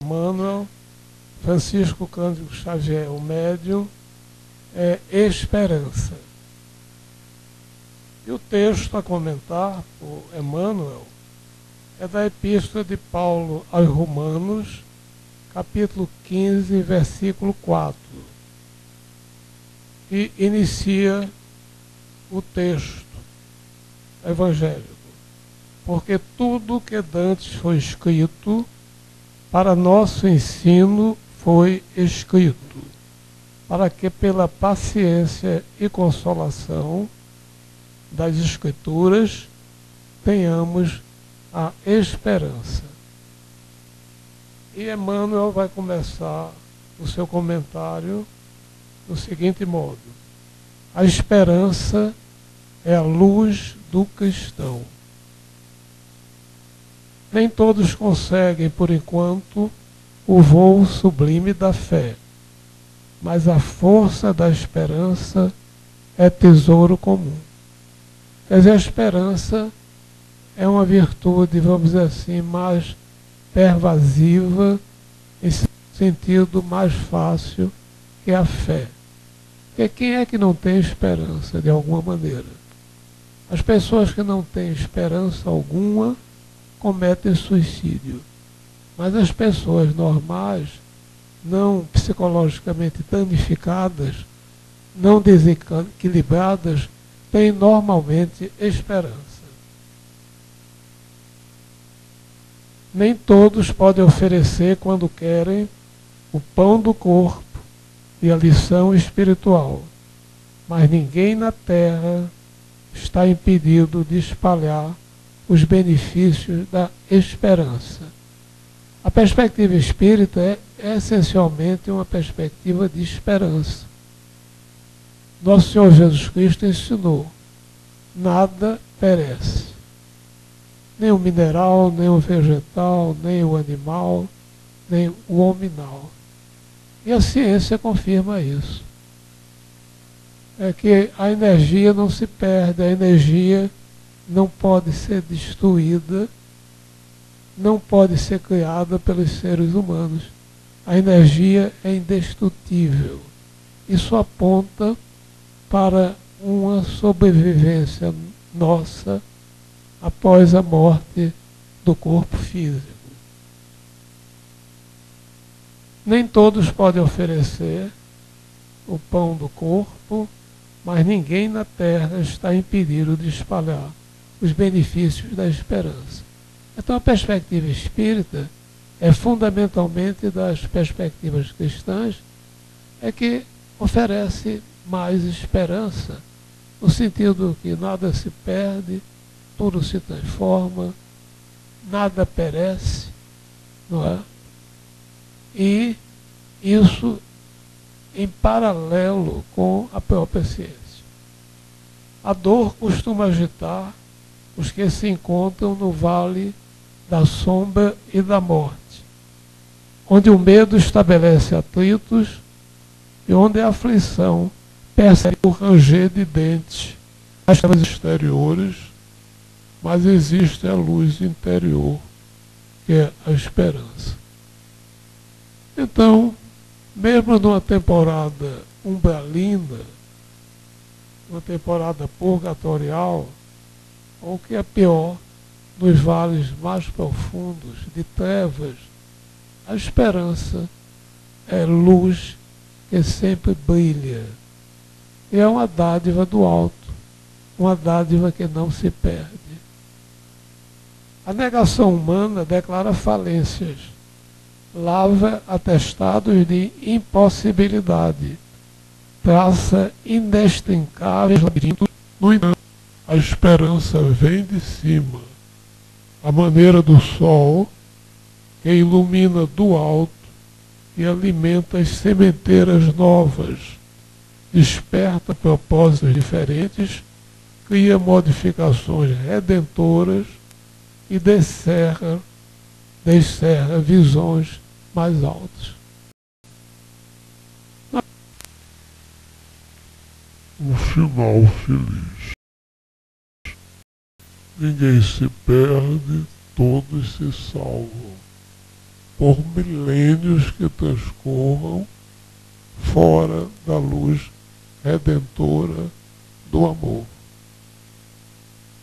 Emmanuel, Francisco Cândido Xavier, o médium, é esperança. E o texto a comentar por Emmanuel é da Epístola de Paulo aos Romanos, capítulo 15, versículo 4, que inicia o texto evangélico. Porque tudo que dantes foi escrito, para nosso ensino foi escrito, para que pela paciência e consolação das Escrituras tenhamos a esperança. E Emmanuel vai começar o seu comentário do seguinte modo: a esperança é a luz do cristão. Nem todos conseguem, por enquanto, o voo sublime da fé, mas a força da esperança é tesouro comum. Quer dizer, a esperança é uma virtude, vamos dizer assim, mais pervasiva, em sentido mais fácil que a fé. Porque quem é que não tem esperança, de alguma maneira? As pessoas que não têm esperança alguma cometem suicídio. Mas as pessoas normais, não psicologicamente danificadas, não desequilibradas, têm normalmente esperança. Nem todos podem oferecer, quando querem, o pão do corpo e a lição espiritual, mas ninguém na terra está impedido de espalhar os benefícios da esperança. A perspectiva espírita é essencialmente uma perspectiva de esperança. Nosso Senhor Jesus Cristo ensinou: nada perece. Nem o mineral, nem o vegetal, nem o animal, nem o hominal. E a ciência confirma isso. É que a energia não se perde, a energia não pode ser destruída, não pode ser criada pelos seres humanos. A energia é indestrutível. Isso aponta para uma sobrevivência nossa após a morte do corpo físico. Nem todos podem oferecer o pão do corpo, mas ninguém na terra está impedido de espalhar os benefícios da esperança. Então a perspectiva espírita é fundamentalmente das perspectivas cristãs, é que oferece mais esperança, no sentido que nada se perde, tudo se transforma, nada perece, não é? E isso em paralelo com a própria ciência. A dor costuma agitar os que se encontram no vale da sombra e da morte, onde o medo estabelece atritos e onde a aflição persegue o ranger de dentes. As trevas exteriores, mas existe a luz interior, que é a esperança. Então, mesmo numa temporada umbralina, uma temporada purgatorial, ou o que é pior, nos vales mais profundos de trevas, a esperança é luz que sempre brilha. E é uma dádiva do alto, uma dádiva que não se perde. A negação humana declara falências, lava atestados de impossibilidade, traça inextricáveis labirintos. No entanto, a esperança vem de cima, à maneira do sol que ilumina do alto e alimenta as sementeiras novas, desperta propósitos diferentes, cria modificações redentoras e descerra visões mais altas. Um final feliz. Ninguém se perde, todos se salvam. por milênios que transcorram fora da luz redentora do amor.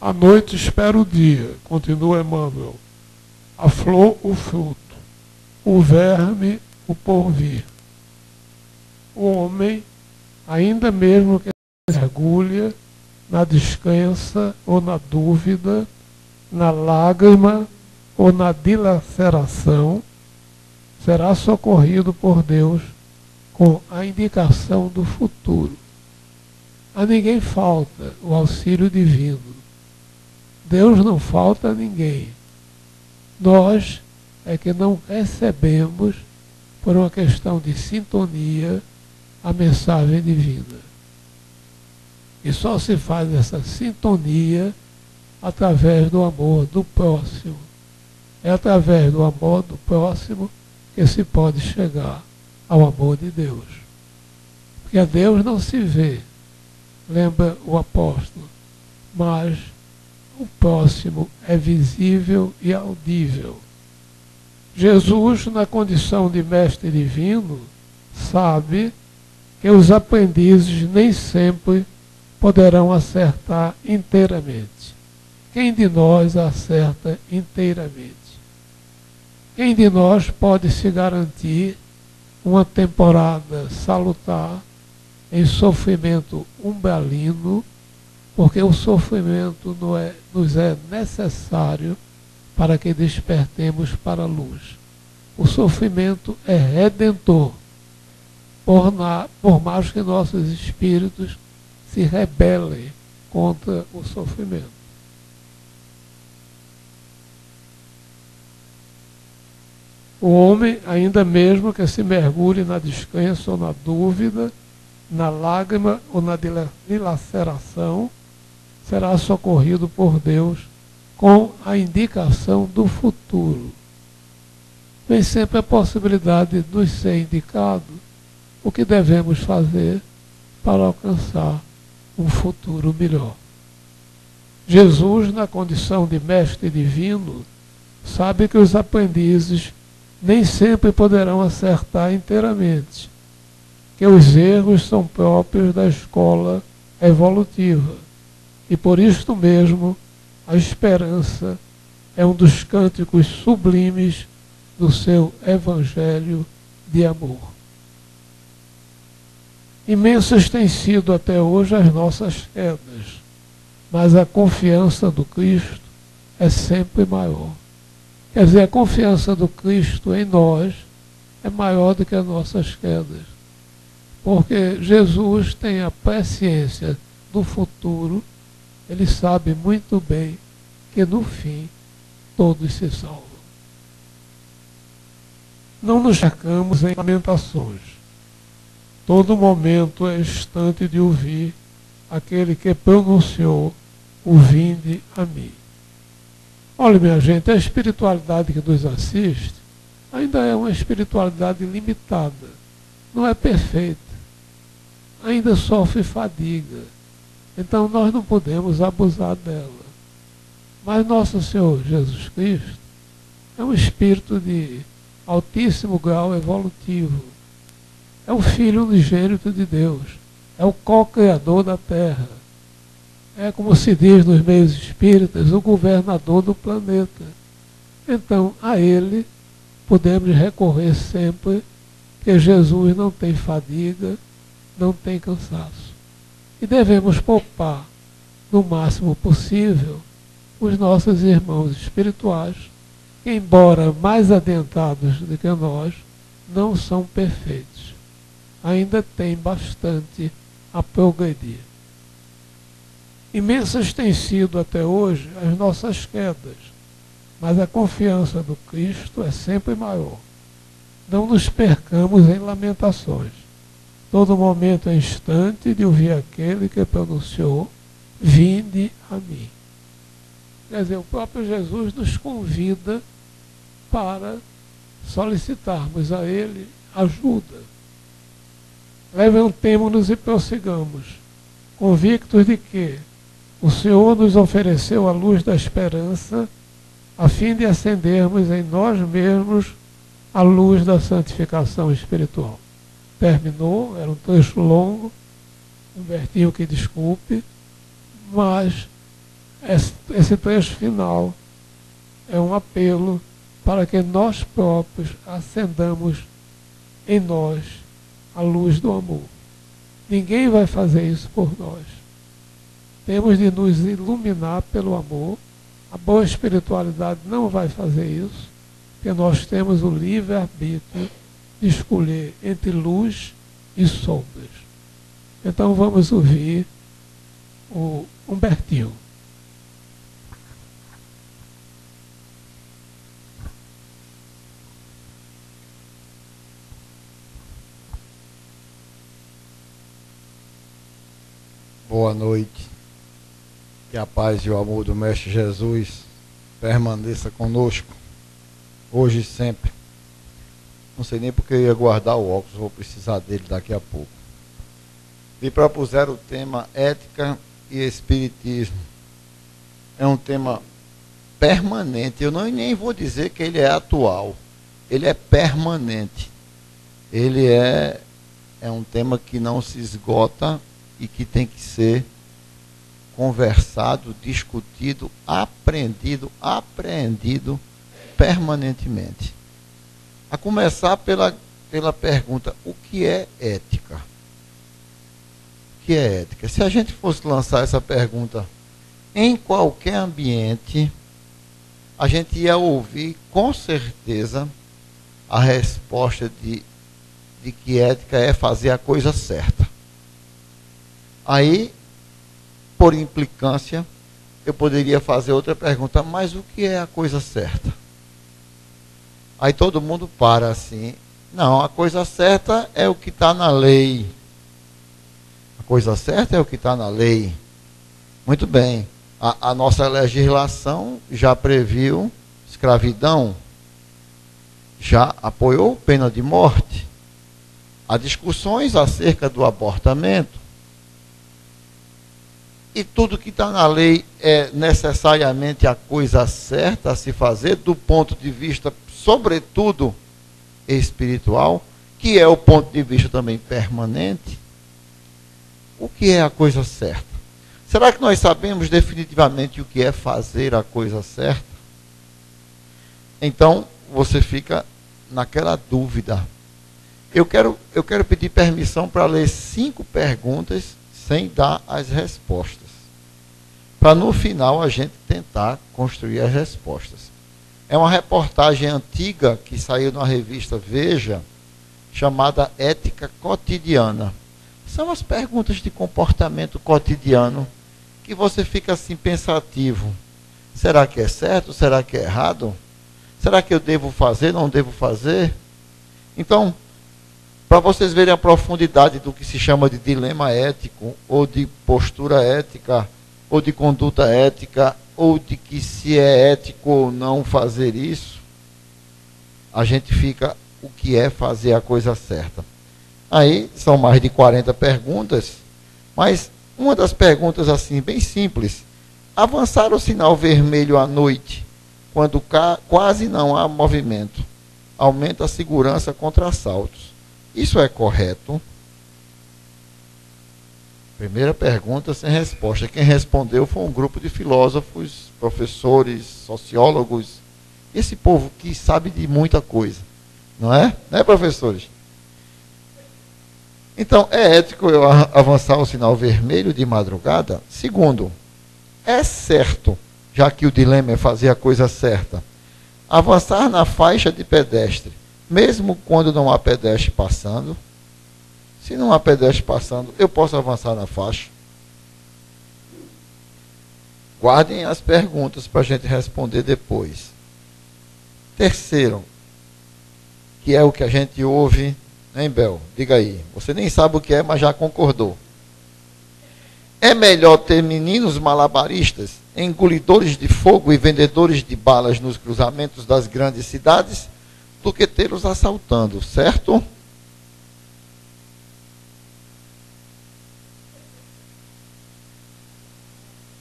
A noite espera o dia, continua Emmanuel, a flor o fruto, o verme o porvir. O homem, ainda mesmo que mergulha na descrença ou na dúvida, na lágrima ou na dilaceração, será socorrido por Deus com a indicação do futuro. A ninguém falta o auxílio divino. Deus não falta a ninguém. Nós é que não recebemos, por uma questão de sintonia, a mensagem divina. E só se faz essa sintonia através do amor do próximo. É através do amor do próximo que se pode chegar ao amor de Deus. Porque a Deus não se vê, lembra o apóstolo, mas o próximo é visível e audível. Jesus, na condição de mestre divino, sabe que os aprendizes nem sempre poderão acertar inteiramente. Quem de nós acerta inteiramente? Quem de nós pode se garantir uma temporada salutar em sofrimento umbralino, porque o sofrimento nos é necessário para que despertemos para a luz. O sofrimento é redentor, por mais que nossos espíritos se rebelem contra o sofrimento. O homem, ainda mesmo que se mergulhe na descrença ou na dúvida, na lágrima ou na dilaceração, será socorrido por Deus com a indicação do futuro. Vem sempre a possibilidade de nos ser indicado o que devemos fazer para alcançar um futuro melhor. Jesus, na condição de mestre divino, sabe que os aprendizes nem sempre poderão acertar inteiramente, que os erros são próprios da escola evolutiva, e por isto mesmo a esperança é um dos cânticos sublimes do seu evangelho de amor. Imensas têm sido até hoje as nossas quedas, mas a confiança do Cristo é sempre maior. Quer dizer, a confiança do Cristo em nós é maior do que as nossas quedas. Porque Jesus tem a presciência do futuro, ele sabe muito bem que no fim todos se salvam. Não nos cercamos em lamentações. Todo momento é instante de ouvir aquele que pronunciou o vinde a mim. Olha, minha gente, a espiritualidade que nos assiste ainda é uma espiritualidade limitada. Não é perfeita. Ainda sofre fadiga. Então nós não podemos abusar dela. Mas nosso Senhor Jesus Cristo é um espírito de altíssimo grau evolutivo. É o Filho unigênito de Deus. É o co-criador da Terra. É, como se diz nos meios espíritas, o governador do planeta. Então, a ele podemos recorrer sempre, que Jesus não tem fadiga, não tem cansaço. E devemos poupar, no máximo possível, os nossos irmãos espirituais, que, embora mais adiantados do que nós, não são perfeitos. Ainda têm bastante a progredir. Imensas têm sido até hoje as nossas quedas, mas a confiança do Cristo é sempre maior. Não nos percamos em lamentações. Todo momento é instante de ouvir aquele que pronunciou, vinde a mim. Quer dizer, o próprio Jesus nos convida para solicitarmos a ele ajuda. Levantemo-nos e prossigamos, convictos de que o Senhor nos ofereceu a luz da esperança a fim de acendermos em nós mesmos à luz da santificação espiritual. Terminou, era um texto longo, Humbertinho que desculpe, mas esse trecho final é um apelo para que nós próprios acendamos em nós a luz do amor. Ninguém vai fazer isso por nós. Temos de nos iluminar pelo amor. A boa espiritualidade não vai fazer isso, porque nós temos o livre-arbítrio de escolher entre luz e sombras. Então vamos ouvir o Humbertinho. Boa noite. Que a paz e o amor do Mestre Jesus permaneça conosco, hoje e sempre. Não sei nem porque eu ia guardar o óculos, vou precisar dele daqui a pouco. Me propuseram o tema ética e espiritismo. É um tema permanente. Eu nem vou dizer que ele é atual. Ele é permanente. Ele é um tema que não se esgota e que tem que ser conversado, discutido, apreendido permanentemente. A começar pela pergunta: o que é ética? O que é ética? Se a gente fosse lançar essa pergunta em qualquer ambiente, a gente ia ouvir com certeza a resposta de que ética é fazer a coisa certa. Aí, por implicância, eu poderia fazer outra pergunta: mas o que é a coisa certa? Aí todo mundo para assim: não, a coisa certa é o que está na lei. A coisa certa é o que está na lei. Muito bem, a nossa legislação já previu escravidão, já apoiou pena de morte. Há discussões acerca do abortamento. E tudo que está na lei é necessariamente a coisa certa a se fazer, do ponto de vista, sobretudo, espiritual, que é o ponto de vista também permanente. O que é a coisa certa? Será que nós sabemos definitivamente o que é fazer a coisa certa? Então, você fica naquela dúvida. Eu quero pedir permissão para ler 5 perguntas sem dar as respostas, para no final a gente tentar construir as respostas. É uma reportagem antiga que saiu na revista Veja, chamada Ética Cotidiana. São as perguntas de comportamento cotidiano que você fica assim pensativo. Será que é certo? Será que é errado? Será que eu devo fazer? Não devo fazer? Então, para vocês verem a profundidade do que se chama de dilema ético, ou de postura ética, ou de conduta ética, ou de que se é ético ou não fazer isso, a gente fica: o que é fazer a coisa certa? Aí são mais de 40 perguntas, mas uma das perguntas assim, bem simples: avançar o sinal vermelho à noite, quando quase não há movimento, aumenta a segurança contra assaltos. Isso é correto? Primeira pergunta sem resposta. Quem respondeu foi um grupo de filósofos, professores, sociólogos, esse povo que sabe de muita coisa. Não é? Não é, professores? Então, é ético eu avançar o sinal vermelho de madrugada? Segundo, é certo, já que o dilema é fazer a coisa certa, avançar na faixa de pedestre, mesmo quando não há pedestre passando? Se não há pedestre passando, eu posso avançar na faixa? Guardem as perguntas para a gente responder depois. Terceiro, que é o que a gente ouve, hein, Bel? Diga aí. Você nem sabe o que é, mas já concordou. É melhor ter meninos malabaristas, engolidores de fogo e vendedores de balas nos cruzamentos das grandes cidades do que tê-los assaltando, certo?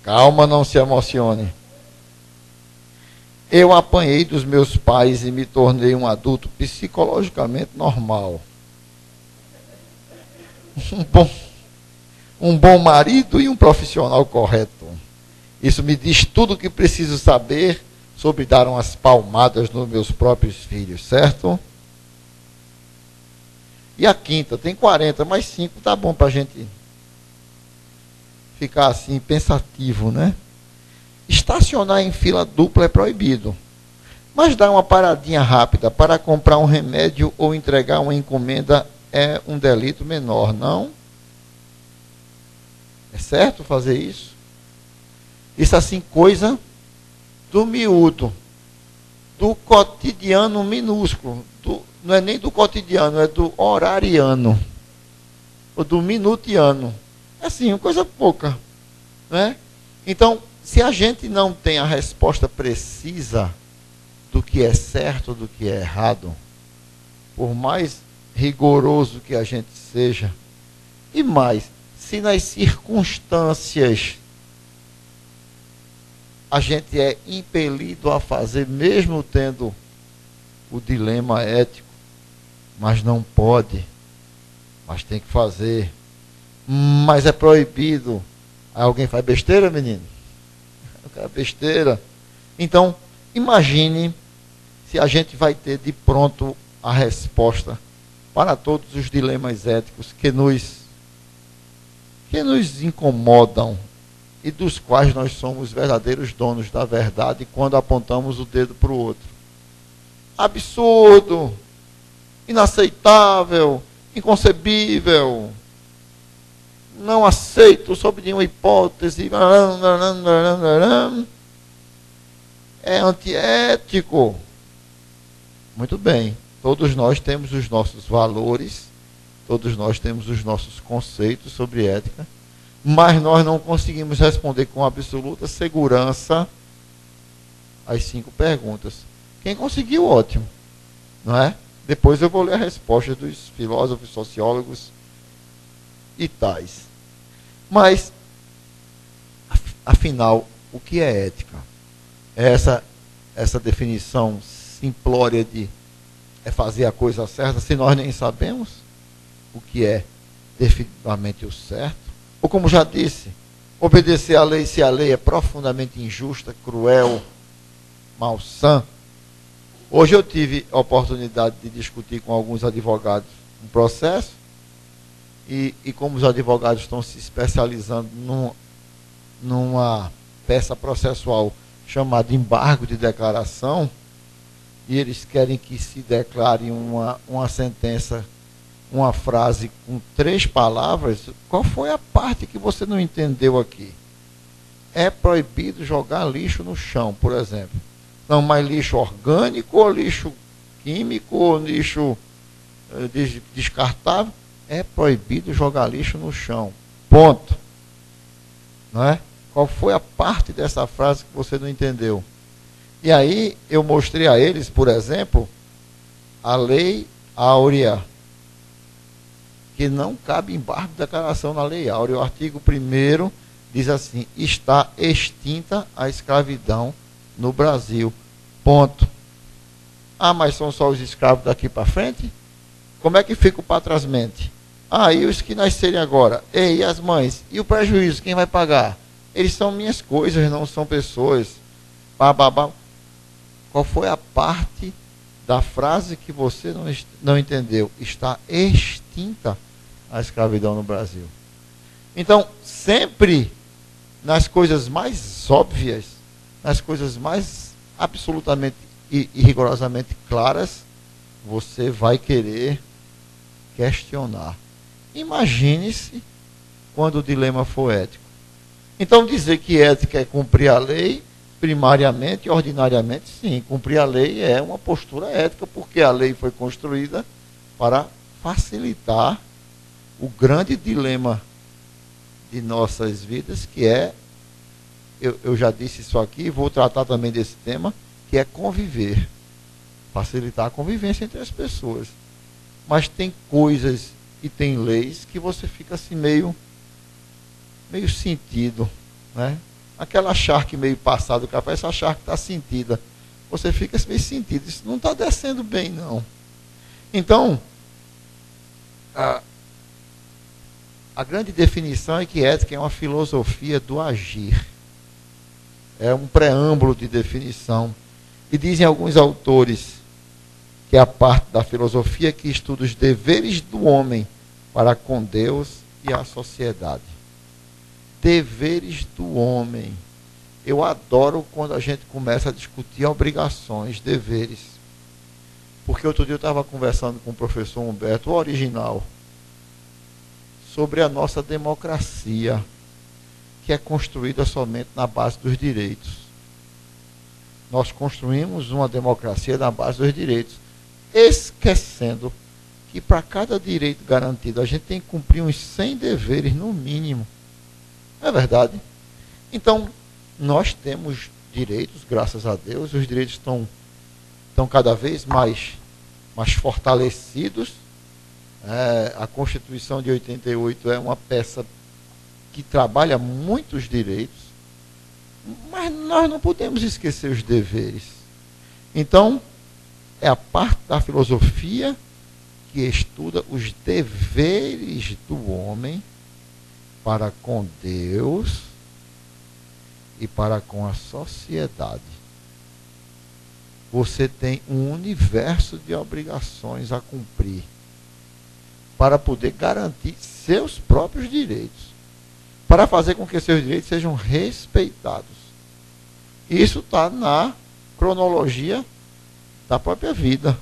Calma, não se emocione. Eu apanhei dos meus pais e me tornei um adulto psicologicamente normal. Um bom marido e um profissional correto. Isso me diz tudo o que preciso saber sobre dar umas palmadas nos meus próprios filhos, certo? E a quinta, tem 40, mais 5 tá bom para a gente ficar assim, pensativo, né? Estacionar em fila dupla é proibido. Mas dar uma paradinha rápida para comprar um remédio ou entregar uma encomenda é um delito menor, não? É certo fazer isso? Isso assim, coisa do miúdo, do cotidiano minúsculo, não é nem do cotidiano, é do horariano, ou do minutiano. É assim, uma coisa pouca, né? Então, se a gente não tem a resposta precisa do que é certo, do que é errado, por mais rigoroso que a gente seja, e mais, se nas circunstâncias a gente é impelido a fazer, mesmo tendo o dilema ético, mas não pode, mas tem que fazer, mas é proibido. Aí alguém faz besteira, menino? Besteira. Então, imagine se a gente vai ter de pronto a resposta para todos os dilemas éticos que nos incomodam e dos quais nós somos verdadeiros donos da verdade quando apontamos o dedo para o outro. Absurdo, inaceitável, inconcebível, não aceito sob nenhuma hipótese, é antiético. Muito bem, todos nós temos os nossos valores, todos nós temos os nossos conceitos sobre ética, mas nós não conseguimos responder com absoluta segurança as 5 perguntas. Quem conseguiu, ótimo, não é? Depois eu vou ler a resposta dos filósofos, sociólogos e tais. Mas, afinal, o que é ética? Essa definição simplória de fazer a coisa certa, se nós nem sabemos o que é definitivamente o certo. Ou como já disse, obedecer à lei se a lei é profundamente injusta, cruel, malsã. Hoje eu tive a oportunidade de discutir com alguns advogados um processo, e como os advogados estão se especializando numa peça processual chamada embargo de declaração, e eles querem que se declare uma sentença, uma frase com 3 palavras, qual foi a parte que você não entendeu aqui? É proibido jogar lixo no chão, por exemplo. Não, mas lixo orgânico, ou lixo químico, ou lixo descartável? É proibido jogar lixo no chão. Ponto. Não é? Qual foi a parte dessa frase que você não entendeu? E aí eu mostrei a eles, por exemplo, a lei áurea, que não cabe embargo de declaração na lei áurea. O artigo 1º diz assim: está extinta a escravidão no Brasil. Ponto. Ah, mas são só os escravos daqui para frente? Como é que fica o patrasmente? Ah, e os que nascerem agora? E as mães? E o prejuízo, quem vai pagar? Eles são minhas coisas, não são pessoas. Bababá. Qual foi a parte da frase que você não entendeu? Está extinta a escravidão no Brasil. Então, sempre nas coisas mais óbvias, nas coisas mais absolutamente e rigorosamente claras, você vai querer questionar. Imagine-se quando o dilema for ético. Então, dizer que ética é cumprir a lei, primariamente e ordinariamente, sim. Cumprir a lei é uma postura ética, porque a lei foi construída para facilitar o grande dilema de nossas vidas, que é, eu já disse isso aqui, vou tratar também desse tema, que é conviver. Facilitar a convivência entre as pessoas. Mas tem coisas e tem leis que você fica assim meio sentido, né? Aquela charque meio passada do café, essa charque está sentida. você fica meio sentido. Isso não está descendo bem, não. Então, a grande definição é que ética é uma filosofia do agir. É um preâmbulo de definição. E dizem alguns autores que é a parte da filosofia que estuda os deveres do homem para com Deus e a sociedade. Deveres do homem. Eu adoro quando a gente começa a discutir obrigações, deveres. Porque outro dia eu estava conversando com o professor Humberto, o original, sobre a nossa democracia, que é construída somente na base dos direitos. Nós construímos uma democracia na base dos direitos, esquecendo que para cada direito garantido a gente tem que cumprir uns 100 deveres no mínimo. Não é verdade? Então, nós temos direitos, graças a Deus, os direitos estão cada vez mais fortalecidos. A Constituição de 88 é uma peça que trabalha muitos direitos, mas nós não podemos esquecer os deveres. Então, é a parte da filosofia que estuda os deveres do homem para com Deus e para com a sociedade. Você tem um universo de obrigações a cumprir para poder garantir seus próprios direitos, para fazer com que seus direitos sejam respeitados. Isso está na cronologia da própria vida.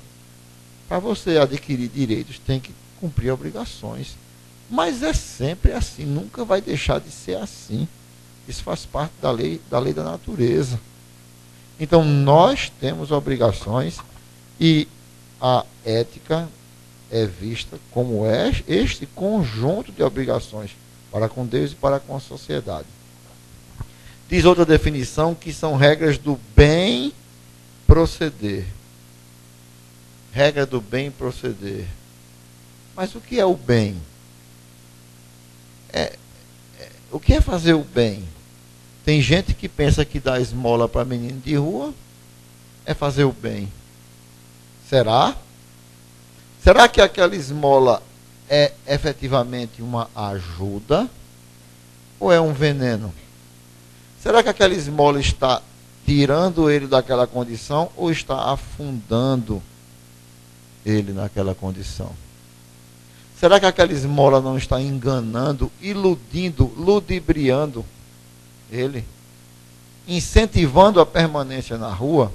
Para você adquirir direitos, tem que cumprir obrigações. Mas é sempre assim, nunca vai deixar de ser assim. Isso faz parte da lei da natureza. Então, nós temos obrigações e a ética é vista como este conjunto de obrigações para com Deus e para com a sociedade. Diz outra definição que são regras do bem proceder. Regra do bem proceder. Mas o que é o bem? O que é fazer o bem? Tem gente que pensa que dar esmola para menino de rua é fazer o bem. Será? Será que aquela esmola é efetivamente uma ajuda ou é um veneno? Será que aquela esmola está tirando ele daquela condição ou está afundando ele naquela condição? Será que aquela esmola não está enganando, iludindo, ludibriando ele, incentivando a permanência na rua?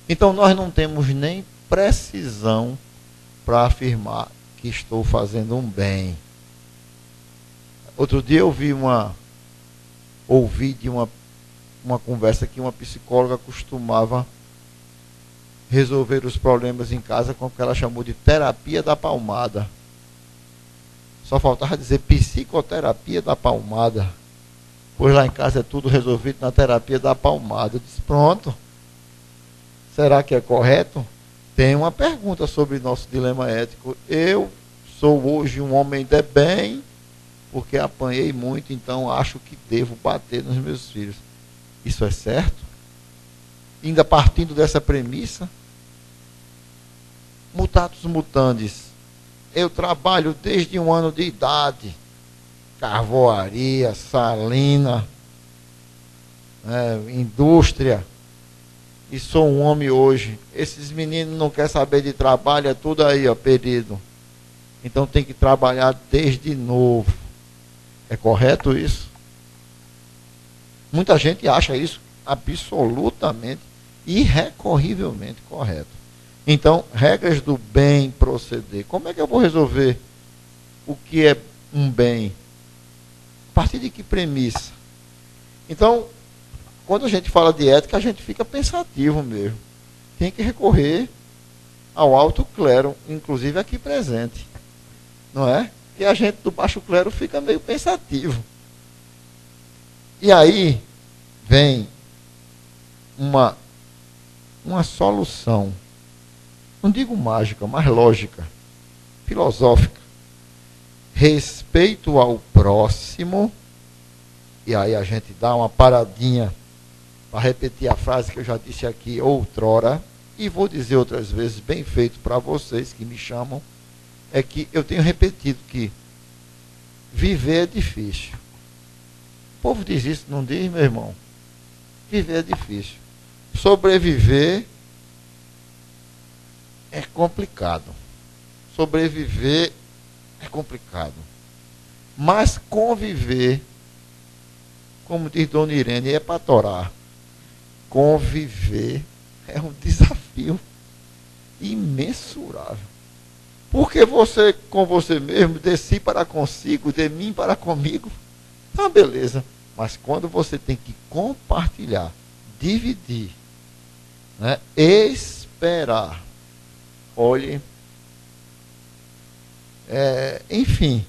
Então nós não temos nem precisão para afirmar que estou fazendo um bem. Outro dia eu ouvi de uma conversa que uma psicóloga costumava resolver os problemas em casa com o que ela chamou de terapia da palmada. Só faltava dizer psicoterapia da palmada. Pois lá em casa é tudo resolvido na terapia da palmada. Eu disse, pronto. Será que é correto? Tem uma pergunta sobre nosso dilema ético. Eu sou hoje um homem de bem, porque apanhei muito, então acho que devo bater nos meus filhos. Isso é certo? Ainda partindo dessa premissa, mutatis mutandis. Eu trabalho desde 1 ano de idade, carvoaria, salina, indústria, e sou um homem hoje. Esses meninos não querem saber de trabalho, é tudo aí, perdido. Então tem que trabalhar desde novo. É correto isso? Muita gente acha isso absolutamente, irrecorrivelmente correto. Então, regras do bem proceder. Como é que eu vou resolver o que é um bem? A partir de que premissa? Então, quando a gente fala de ética, a gente fica pensativo mesmo. Tem que recorrer ao alto clero, inclusive aqui presente. Não é? Que a gente do baixo clero fica meio pensativo. E aí vem uma solução, não digo mágica, mas lógica, filosófica. Respeito ao próximo, e aí a gente dá uma paradinha para repetir a frase que eu já disse aqui outrora, e vou dizer outras vezes, bem feito para vocês que me chamam, é que eu tenho repetido que viver é difícil. O povo diz isso, não diz, meu irmão? Viver é difícil. Sobreviver é complicado. Sobreviver é complicado. Mas conviver, como diz Dona Irene, é para torar. Conviver é um desafio imensurável. Porque você, com você mesmo, de si para consigo, de mim para comigo, tá beleza. Mas quando você tem que compartilhar, dividir, né, esperar, olhe, enfim,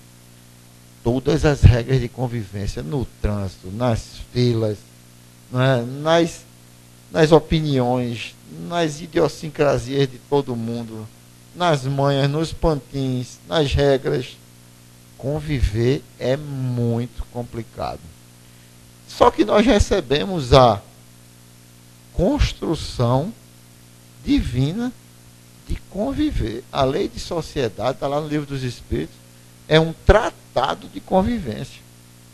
todas as regras de convivência no trânsito, nas filas, né, nas opiniões, nas idiosincrasias de todo mundo, nas manhas, nos pantins, nas regras. Conviver é muito complicado. Só que nós recebemos a construção divina de conviver. A lei de sociedade, está lá no Livro dos Espíritos, é um tratado de convivência.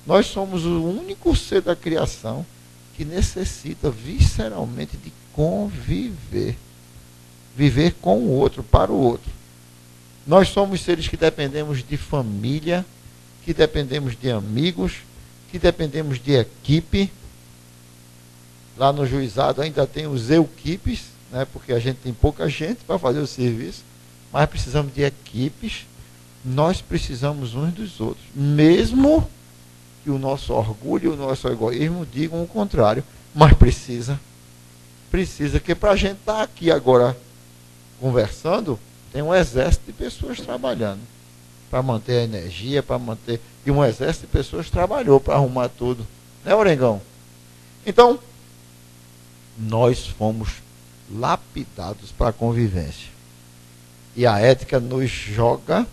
Nós somos o único ser da criação que necessita visceralmente de conviver. Viver com o outro, para o outro. Nós somos seres que dependemos de família, que dependemos de amigos, que dependemos de equipe. Lá no juizado ainda tem os equipes, né, porque a gente tem pouca gente para fazer o serviço, mas precisamos de equipes. Nós precisamos uns dos outros, mesmo que o nosso orgulho e o nosso egoísmo digam o contrário, mas precisa, que para a gente estar aqui agora conversando, tem um exército de pessoas trabalhando para manter a energia, para manter, e um exército de pessoas trabalhou para arrumar tudo, né, Orengão? Então, nós fomos lapidados para a convivência, e a ética nos joga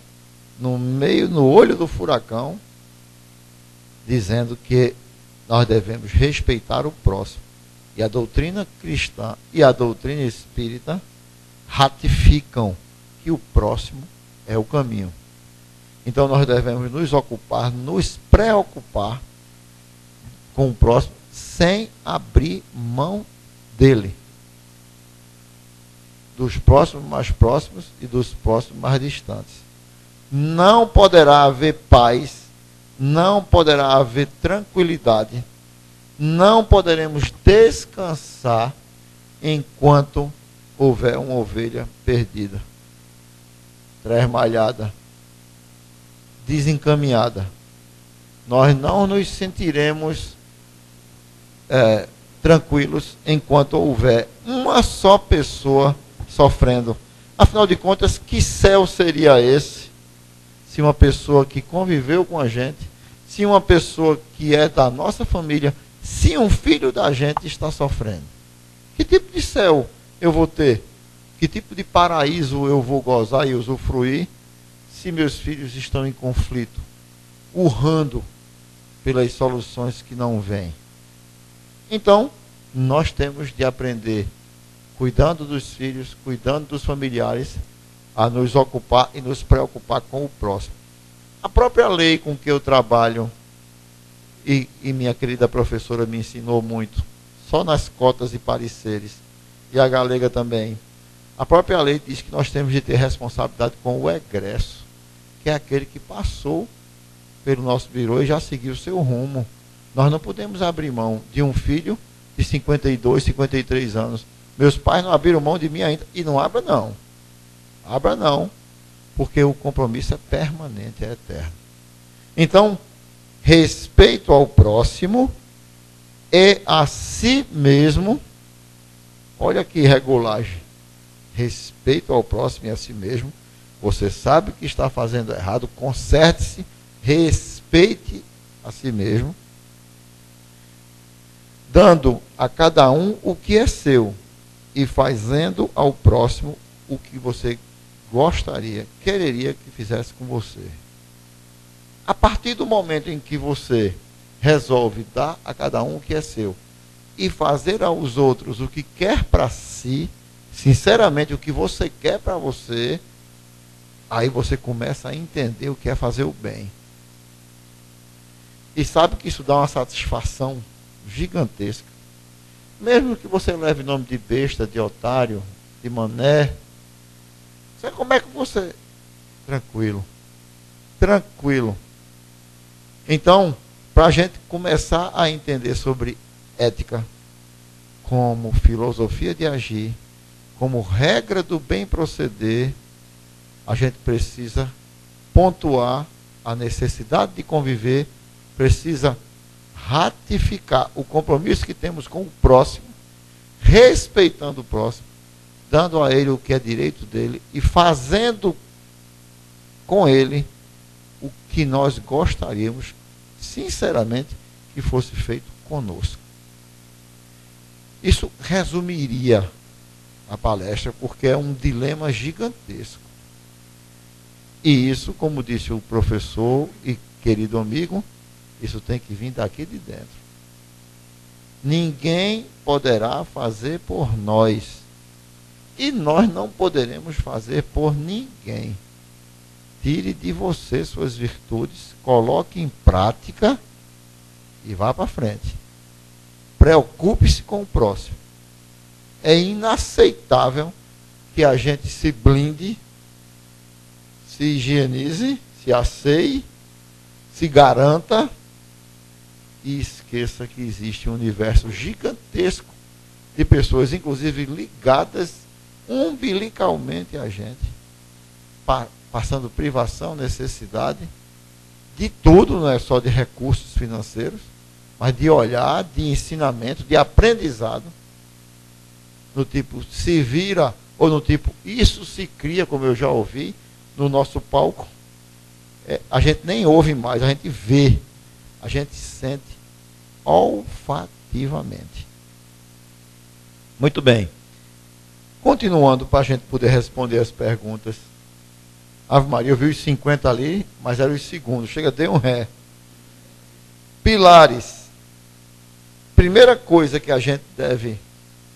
no olho do furacão, dizendo que nós devemos respeitar o próximo. E a doutrina cristã e a doutrina espírita ratificam que o próximo é o caminho. Então nós devemos nos ocupar, nos preocupar com o próximo, sem abrir mão dele. Dos próximos mais próximos e dos próximos mais distantes. Não poderá haver paz, não poderá haver tranquilidade, não poderemos descansar enquanto houver uma ovelha perdida, tresmalhada, desencaminhada. Nós não nos sentiremos tranquilos enquanto houver uma só pessoa sofrendo. Afinal de contas, que céu seria esse se uma pessoa que conviveu com a gente, se uma pessoa que é da nossa família, se um filho da gente está sofrendo? Que tipo de céu eu vou ter? Que tipo de paraíso eu vou gozar e usufruir se meus filhos estão em conflito, urrando pelas soluções que não vêm? Então, nós temos de aprender, cuidando dos filhos, cuidando dos familiares, a nos ocupar e nos preocupar com o próximo. A própria lei com que eu trabalho, e minha querida professora me ensinou muito, só nas cotas e pareceres, e a galega também, a própria lei diz que nós temos de ter responsabilidade com o egresso, que é aquele que passou pelo nosso birô e já seguiu o seu rumo. Nós não podemos abrir mão de um filho de 52, 53 anos. Meus pais não abriram mão de mim ainda. E não abra não. Abra não. Porque o compromisso é permanente, é eterno. Então, respeito ao próximo e a si mesmo. Olha que regulagem. Respeito ao próximo e a si mesmo. Você sabe que está fazendo errado, conserte-se, respeite a si mesmo, dando a cada um o que é seu e fazendo ao próximo o que você gostaria, quereria que fizesse com você. A partir do momento em que você resolve dar a cada um o que é seu e fazer aos outros o que quer para si, sinceramente o que você quer para você, aí você começa a entender o que é fazer o bem. E sabe que isso dá uma satisfação gigantesca. Mesmo que você leve nome de besta, de otário, de mané, sabe como é que você... Tranquilo. Tranquilo. Então, para a gente começar a entender sobre ética como filosofia de agir, como regra do bem proceder, a gente precisa pontuar a necessidade de conviver, precisa ratificar o compromisso que temos com o próximo, respeitando o próximo, dando a ele o que é direito dele e fazendo com ele o que nós gostaríamos, sinceramente, que fosse feito conosco. Isso resumiria a palestra, porque é um dilema gigantesco. E isso, como disse o professor e querido amigo, isso tem que vir daqui de dentro. Ninguém poderá fazer por nós. E nós não poderemos fazer por ninguém. Tire de você suas virtudes, coloque em prática e vá para frente. Preocupe-se com o próximo. É inaceitável que a gente se blinde, se higienize, se asseie, se garanta e esqueça que existe um universo gigantesco de pessoas, inclusive ligadas umbilicalmente a gente, passando privação, necessidade, de tudo, não é só de recursos financeiros, mas de olhar, de ensinamento, de aprendizado, no tipo, se vira, ou no tipo, isso se cria, como eu já ouvi, no nosso palco. A gente nem ouve mais, a gente vê, a gente sente olfativamente. Muito bem. Continuando, para a gente poder responder as perguntas. Ave Maria, eu vi os 50 ali, mas eram os segundos. Chega, dei um ré. Pilares. Primeira coisa que a gente deve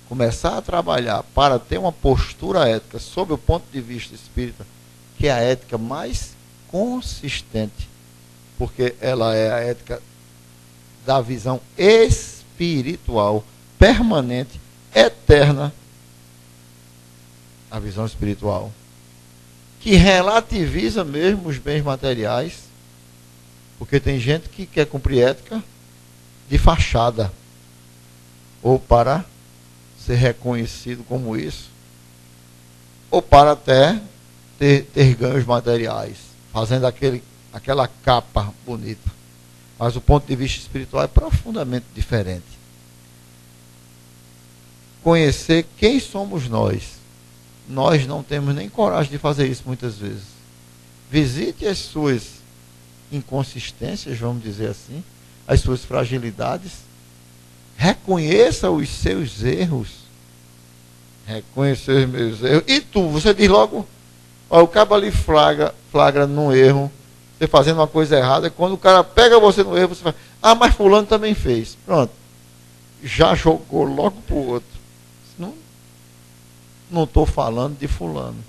começar a trabalhar para ter uma postura ética, sob o ponto de vista espírita, que é a ética mais consistente, porque ela é a ética da visão espiritual, permanente, eterna, a visão espiritual, que relativiza mesmo os bens materiais, porque tem gente que quer cumprir ética de fachada, ou para ser reconhecido como isso, ou para até ter ganhos materiais, fazendo aquela capa bonita. Mas o ponto de vista espiritual é profundamente diferente. Conhecer quem somos nós. Nós não temos nem coragem de fazer isso muitas vezes. Visite as suas inconsistências, vamos dizer assim, as suas fragilidades. Reconheça os seus erros. Reconhecer os meus erros. E tu, você diz logo, ó, o cabo ali flagra num erro, você fazendo uma coisa errada, e quando o cara pega você no erro, você fala, ah, mas fulano também fez. Pronto. Já jogou logo para o outro. Não estou falando de fulano.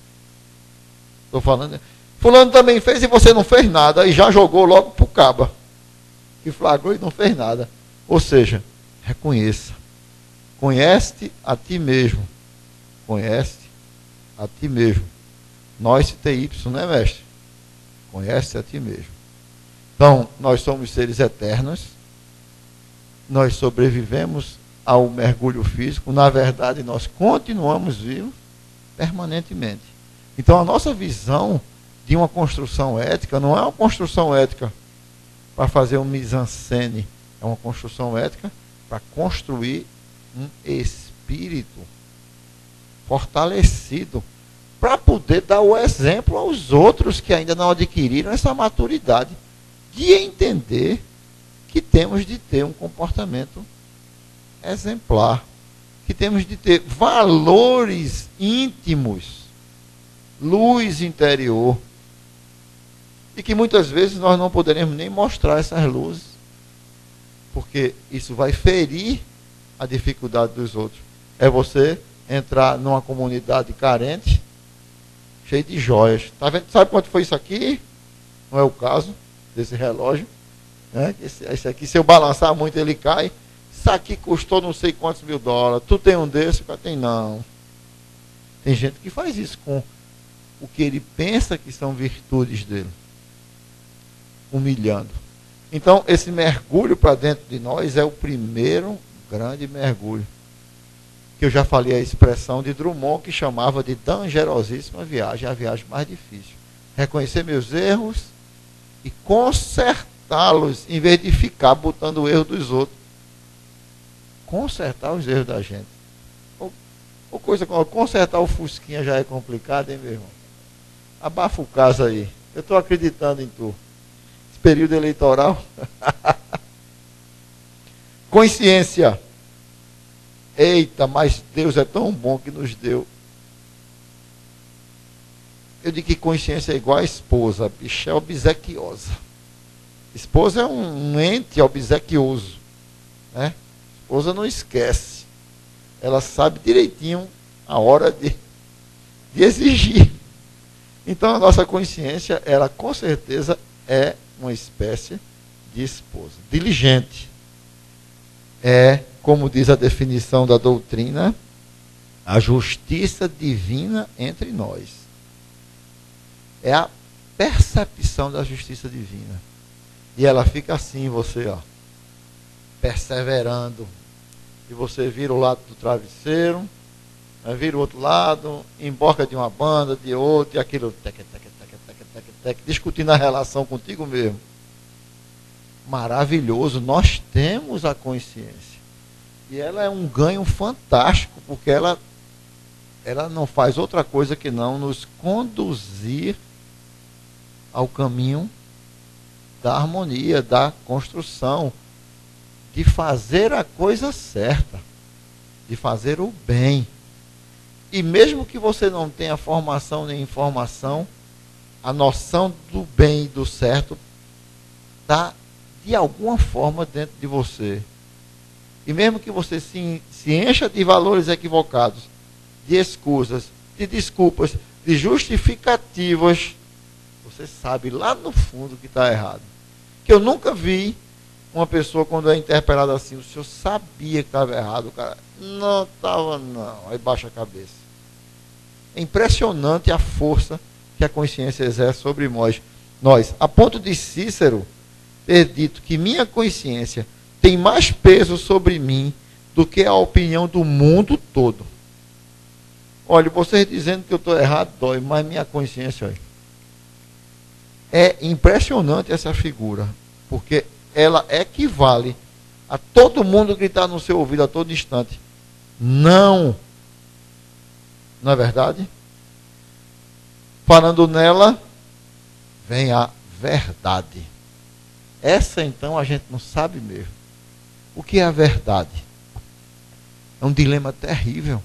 Estou falando de... Fulano também fez e você não fez nada, e já jogou logo para o caba, que flagrou e não fez nada. Ou seja, reconheça. Conhece-te a ti mesmo. Conhece-te a ti mesmo. Nós, TY, né, mestre? Conhece a ti mesmo. Então, nós somos seres eternos. Nós sobrevivemos ao mergulho físico. Na verdade, nós continuamos vivos permanentemente. Então, a nossa visão de uma construção ética não é uma construção ética para fazer um mise-en-scène. É uma construção ética para construir um espírito fortalecido, para poder dar o exemplo aos outros que ainda não adquiriram essa maturidade de entender que temos de ter um comportamento exemplar, que temos de ter valores íntimos, luz interior, e que muitas vezes nós não poderemos nem mostrar essas luzes, porque isso vai ferir a dificuldade dos outros. É você entrar numa comunidade carente, cheia de joias. Tá vendo? Sabe quanto foi isso aqui? Não é o caso desse relógio. Né? Esse aqui, se eu balançar muito, ele cai. Isso aqui custou não sei quantos mil dólares. Tu tem um desse? Tem não. Tem gente que faz isso com o que ele pensa que são virtudes dele. Humilhando. Então, esse mergulho para dentro de nós é o primeiro grande mergulho. Que eu já falei a expressão de Drummond, que chamava de dangerosíssima viagem, a viagem mais difícil. Reconhecer meus erros e consertá-los, em vez de ficar botando o erro dos outros. Consertar os erros da gente. Ou coisa como consertar o Fusquinha já é complicado, hein, meu irmão? Abafa o caso aí. Eu estou acreditando em tu. Esse período eleitoral. Consciência. Eita, mas Deus é tão bom que nos deu. Eu digo que consciência é igual a esposa. A bicha é obsequiosa. Esposa é um ente obsequioso. Né? Esposa não esquece. Ela sabe direitinho a hora de exigir. Então a nossa consciência, ela com certeza é uma espécie de esposa. Diligente. É, como diz a definição da doutrina, a justiça divina entre nós. É a percepção da justiça divina. E ela fica assim, você, ó, perseverando. E você vira o lado do travesseiro, vira o outro lado, emborca de uma banda, de outra, e aquilo, discutindo a relação contigo mesmo. Maravilhoso, nós temos a consciência. E ela é um ganho fantástico, porque ela não faz outra coisa que não nos conduzir ao caminho da harmonia, da construção, de fazer a coisa certa, de fazer o bem. E mesmo que você não tenha formação nem informação, a noção do bem e do certo está de alguma forma dentro de você. E mesmo que você se encha de valores equivocados, de escusas, de desculpas, de justificativas, você sabe lá no fundo que está errado. Que eu nunca vi uma pessoa, quando é interpelada assim, o senhor sabia que estava errado, o cara, não estava não, aí baixa a cabeça. É impressionante a força que a consciência exerce sobre nós, a ponto de Cícero ter dito que minha consciência tem mais peso sobre mim do que a opinião do mundo todo. Olha, vocês dizendo que eu estou errado, dói, mas minha consciência, olha. É impressionante essa figura, porque ela equivale a todo mundo gritar no seu ouvido a todo instante. Não. Não é verdade? Falando nela, vem a verdade. Essa então a gente não sabe mesmo. O que é a verdade? É um dilema terrível.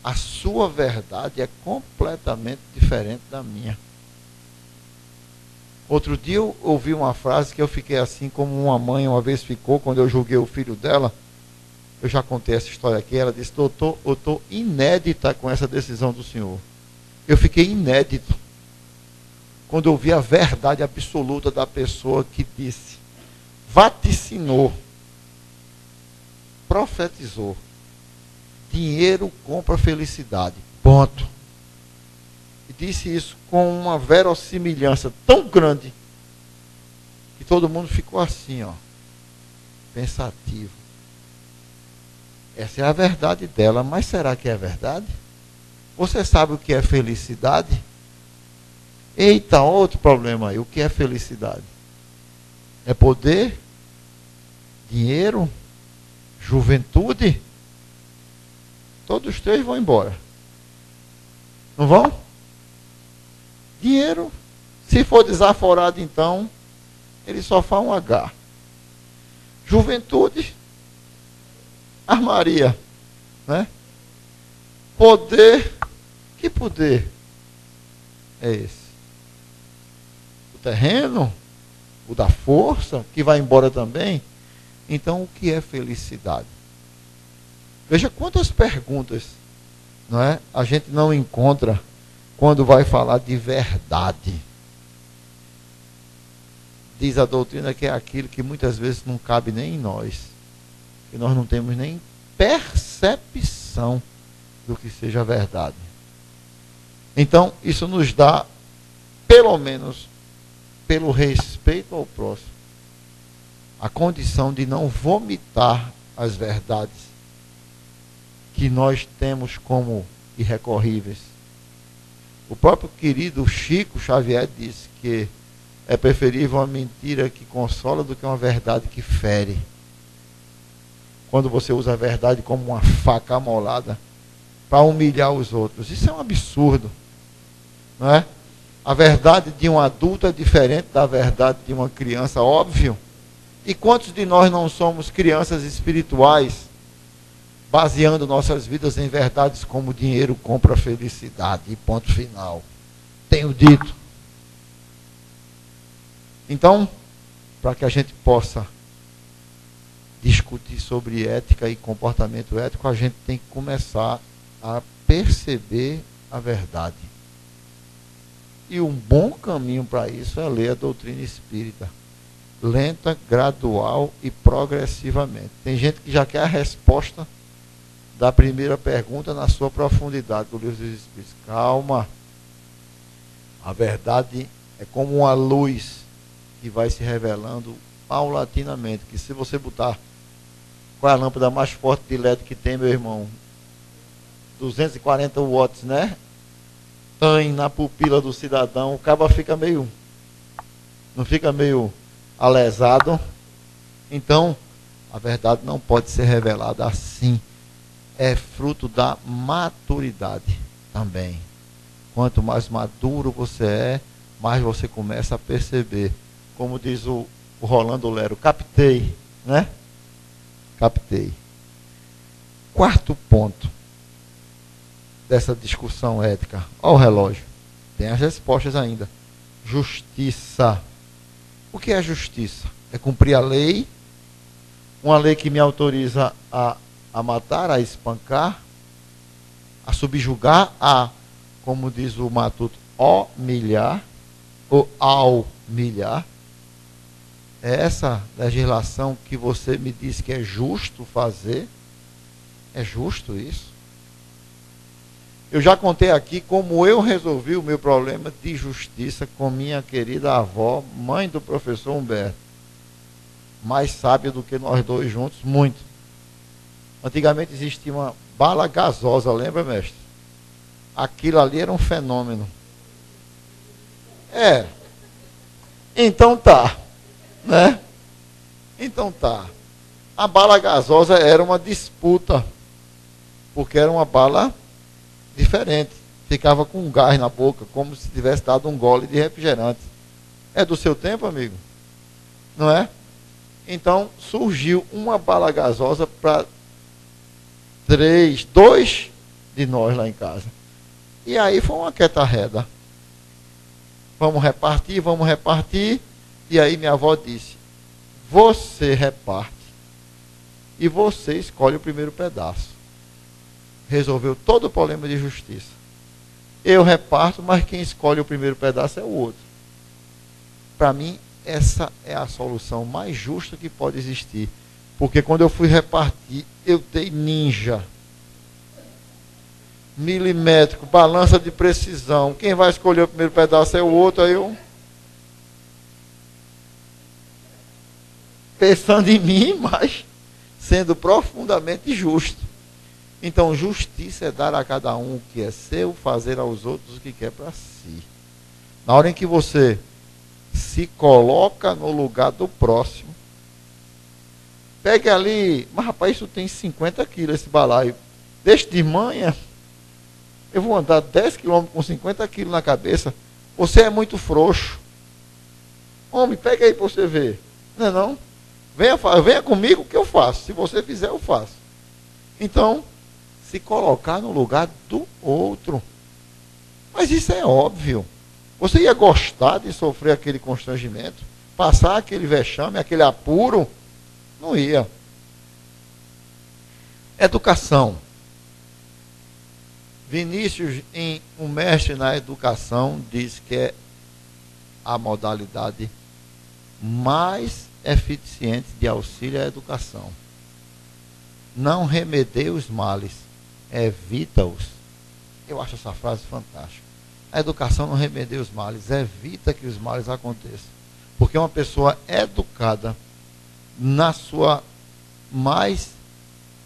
A sua verdade é completamente diferente da minha. Outro dia eu ouvi uma frase que eu fiquei assim como uma mãe uma vez ficou quando eu julguei o filho dela. Eu já contei essa história aqui. Ela disse: doutor, eu estou inédita com essa decisão do senhor. Eu fiquei inédito quando eu vi a verdade absoluta da pessoa que disse, vaticinou, profetizou: dinheiro compra felicidade. Ponto. E disse isso com uma verossimilhança tão grande que todo mundo ficou assim, ó, pensativo. Essa é a verdade dela, mas será que é verdade? Você sabe o que é felicidade? Eita, outro problema aí. O que é felicidade? É poder? Dinheiro? Juventude? Todos os três vão embora. Não vão? Dinheiro, se for desaforado, então, ele só faz um H. Juventude, armaria, né? Poder, que poder é esse? O terreno, o da força, que vai embora também. Então, o que é felicidade? Veja quantas perguntas, não é, a gente não encontra quando vai falar de verdade. Diz a doutrina que é aquilo que muitas vezes não cabe nem em nós, que nós não temos nem percepção do que seja verdade. Então, isso nos dá, pelo menos, pelo respeito ao próximo, a condição de não vomitar as verdades que nós temos como irrecorríveis. O próprio querido Chico Xavier disse que é preferível uma mentira que consola do que uma verdade que fere. Quando você usa a verdade como uma faca amolada para humilhar os outros. Isso é um absurdo. Não é? A verdade de um adulto é diferente da verdade de uma criança, óbvio. E quantos de nós não somos crianças espirituais, baseando nossas vidas em verdades como dinheiro compra a felicidade, e ponto final. Tenho dito. Então, para que a gente possa discutir sobre ética e comportamento ético, a gente tem que começar a perceber a verdade. E um bom caminho para isso é ler a doutrina espírita. Lenta, gradual e progressivamente. Tem gente que já quer a resposta da primeira pergunta na sua profundidade do livro dos Espíritos. Calma. A verdade é como uma luz que vai se revelando paulatinamente. Que se você botar, qual é a lâmpada mais forte de LED que tem, meu irmão? 240 watts, né? Tem na pupila do cidadão, o cabo fica meio, não fica meio alesado. Então, a verdade não pode ser revelada assim. É fruto da maturidade também. Quanto mais maduro você é, mais você começa a perceber. Como diz o Rolando Lero, captei, né? Captei. Quarto ponto dessa discussão ética. Olha o relógio. Tem as respostas ainda. Justiça. O que é justiça? É cumprir a lei. Uma lei que me autoriza a matar, a espancar, a subjugar, a, como diz o Matuto, humilhar ou humilhar. É essa legislação que você me diz que é justo fazer? É justo isso? Eu já contei aqui como eu resolvi o meu problema de justiça com minha querida avó, mãe do professor Humberto. Mais sábia do que nós dois juntos, muito. Antigamente existia uma bala gasosa, lembra, mestre? Aquilo ali era um fenômeno. É. Então tá. Né? Então tá. A bala gasosa era uma disputa. Porque era uma bala diferente. Ficava com um gás na boca, como se tivesse dado um gole de refrigerante. É do seu tempo, amigo? Não é? Então surgiu uma bala gasosa para dois de nós lá em casa. E aí foi uma quetarreda. Vamos repartir. E aí minha avó disse, você reparte e você escolhe o primeiro pedaço. Resolveu todo o problema de justiça. Eu reparto, mas quem escolhe o primeiro pedaço é o outro. Para mim, essa é a solução mais justa que pode existir. Porque quando eu fui repartir, eu dei ninja. Milimétrico, balança de precisão. Quem vai escolher o primeiro pedaço é o outro, aí eu... pensando em mim, mas sendo profundamente justo. Então, justiça é dar a cada um o que é seu, fazer aos outros o que quer para si. Na hora em que você se coloca no lugar do próximo, pegue ali, mas rapaz, isso tem 50 quilos esse balaio. Deixa de manhã, eu vou andar 10 quilômetros com 50 quilos na cabeça. Você é muito frouxo. Homem, pega aí para você ver. Não é não? Venha comigo que eu faço. Se você fizer, eu faço. Então, se colocar no lugar do outro. Mas isso é óbvio. Você ia gostar de sofrer aquele constrangimento? Passar aquele vexame, aquele apuro? Não ia. Educação. Vinícius, um mestre na educação, diz que é a modalidade mais eficiente de auxílio à educação. Não remedeia os males, evita-os. Eu acho essa frase fantástica. A educação não remedeia os males, evita que os males aconteçam. Porque uma pessoa educada, na sua mais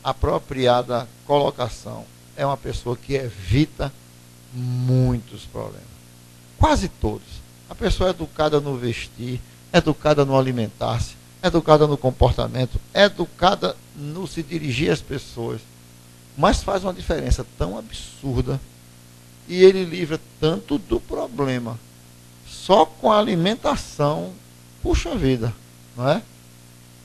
apropriada colocação, é uma pessoa que evita muitos problemas. Quase todos. A pessoa é educada no vestir, educada no alimentar-se, educada no comportamento, educada no se dirigir às pessoas. Mas faz uma diferença tão absurda e ele livra tanto do problema. Só com a alimentação, puxa vida, não é?